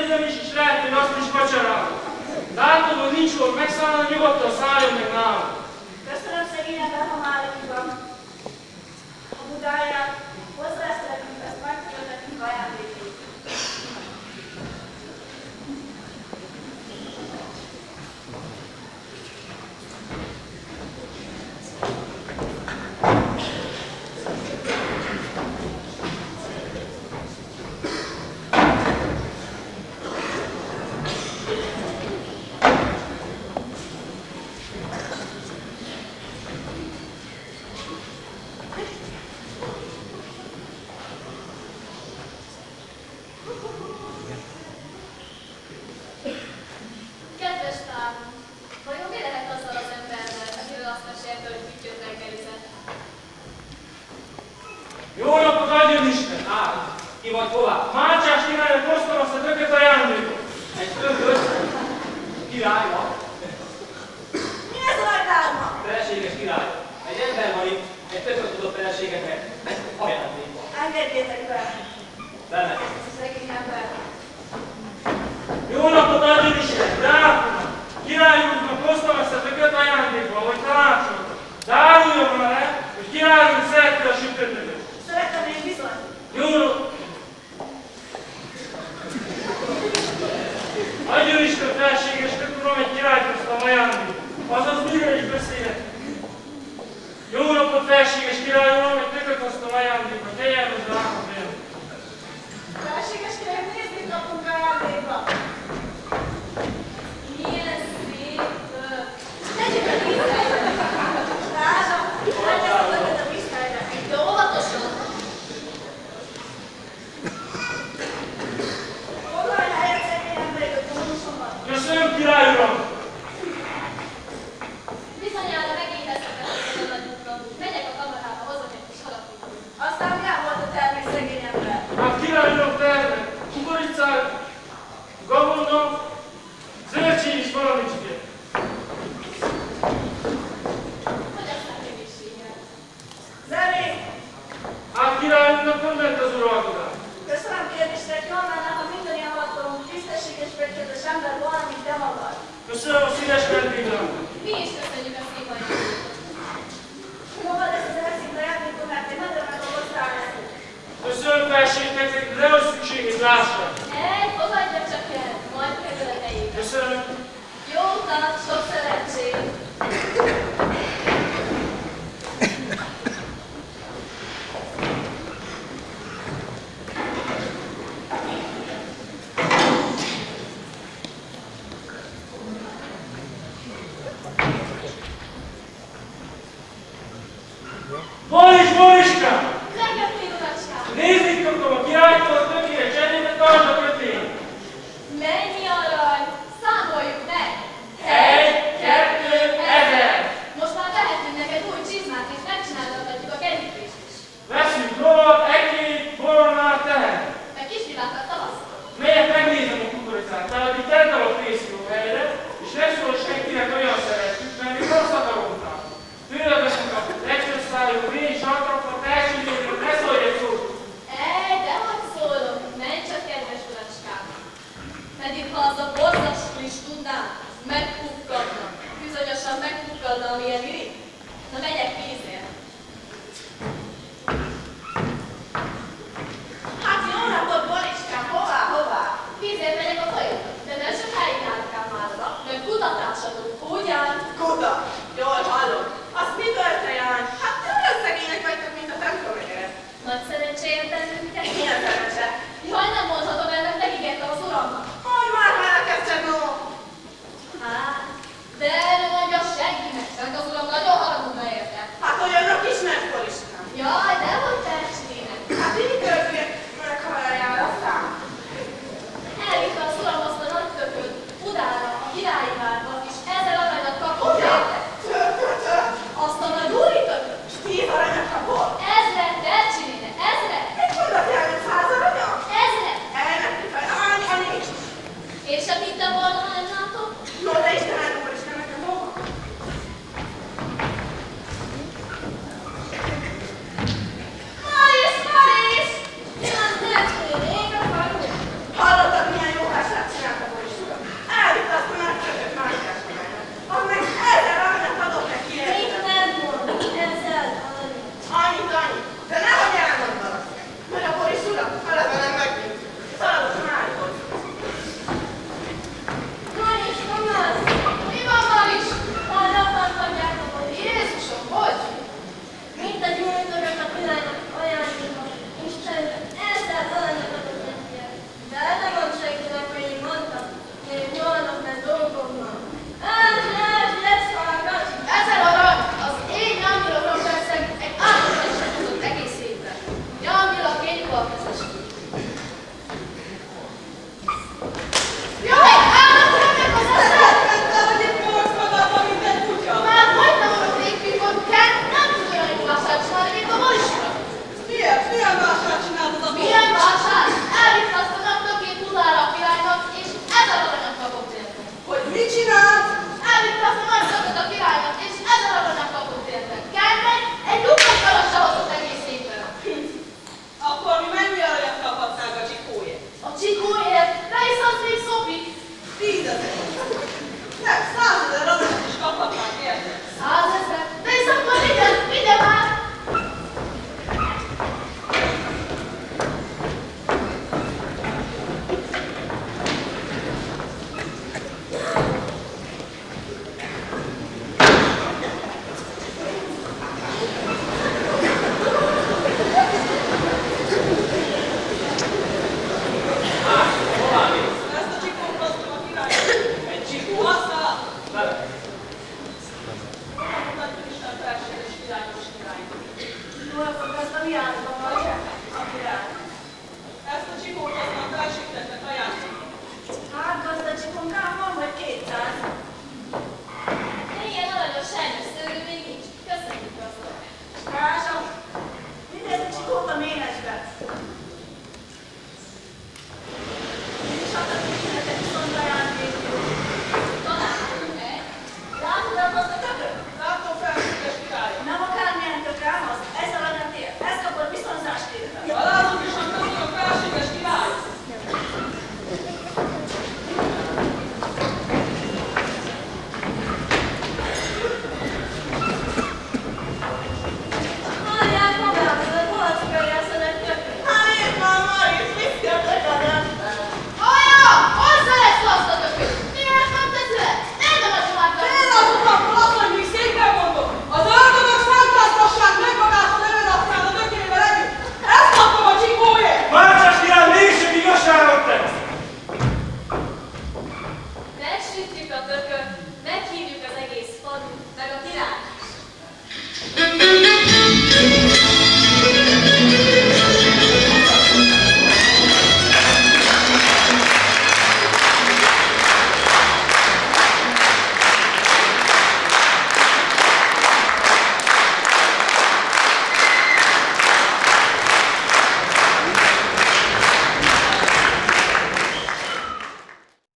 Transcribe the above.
érzem is, és lehet, hogy azt is vacsorálom. Látom, hogy nincs hol megszállni, nyugodtan szálljon meg nálam. Köszönöm szegény ember, ha már itt van. A budáját hozzá ezt nekünk, ezt megkülön nekünk ajándékét. Jó napot adjon Isten! Ki vagy hová? Mácsás királynak hoztam azt a tököt ajándékot. Egy tököt? Királyra? Mi ez a nagy lárma? Feleséges király. Egy ember van itt, egy tököt tudott feleségeknek ajándékba. Engedjétek be! Benne. Szegény ember! Jó napot adjon Isten! Drákuna! Királyunknak hoztam ezt a tököt ajándékba, hogy tanácsoltam. De áruljon már le, hogy királyunk szereti a sütőtököt. Szeretem én bizony. Jó napot! Adjon Isten felséges uram, egy királyt hoztam ajándékba. Azaz mire is beszélek. Jó napot felséges király uram, egy tököt hoztam ajándékba. Tegyen hozzá a fél. Felséges király, nézd, mit kapunk ajándékba. Milyen szép! Tegyük a vízhelyre! Drága, legyen a vízhelyre. De óvatosan! Foglalj helyet, szegény ember, hogy bónusom van. Köszönöm, király uram! Bizonyára megéheztek a nagyunknak. Megyek a kamarába, hozok egy kis halakot. Aztán milyen volt a termék, szegény ember? Hát király uram terve, kukoricák, gabona, zöldség is valamicskét. Hogy aztán egészséget? Zenék! Hát királyunknak nem ment az uralkodás. Köszönöm kérdésre, jól lenne, ha minden ilyen alkalom tisztességes becsületes ember volna, mint te magad. Köszönöm a szíves vendéglátot. Mi is köszönjük a szép ajándékot. Fogad ezt az elszint ajándékot, mert én nagyon meghoztál ezt. Köszönöm felségnek, de nem szükség, hogy lássam. Fogadja csak el, majd közöletejük. Köszönöm. Jó utat, sok szerencsét! Boriskám! Megjöttél, uracskám! Nézd, itt kaptam a királytól a tökére cserébe, tartsd a kötényt! Mennyi arany! Számoljuk meg! 1, 2, 1000! Most már vehetünk neked új csizmát, és megcsináltatjuk a kerítés is. Veszünk lovat, ekét, boronát, tehet. Meg kisvilákat tavasztok. Melyet megnézem a kukoricát, tehát itt eltalak fészkó helyre, és ne szól senkinek olyan szeretjük, mert még rosszat akaromtál. Tőle veszünk a lecsőszájú, mély sarkapra, felsőjéről, ne szólj egy szót! Dehogy szólok, menj csak, kedves uracskám. Pedig ha az a borzas is tudná, megpukkadna. Bizonyosan megpukkadna, amilyen irigy. Na megyek vízért. Hát jó napot, Boriskám, hová? Vízért megyek a folyóra, de nem sokáig állkám már oda, mert kutatásadok. Ugyan? Kuta!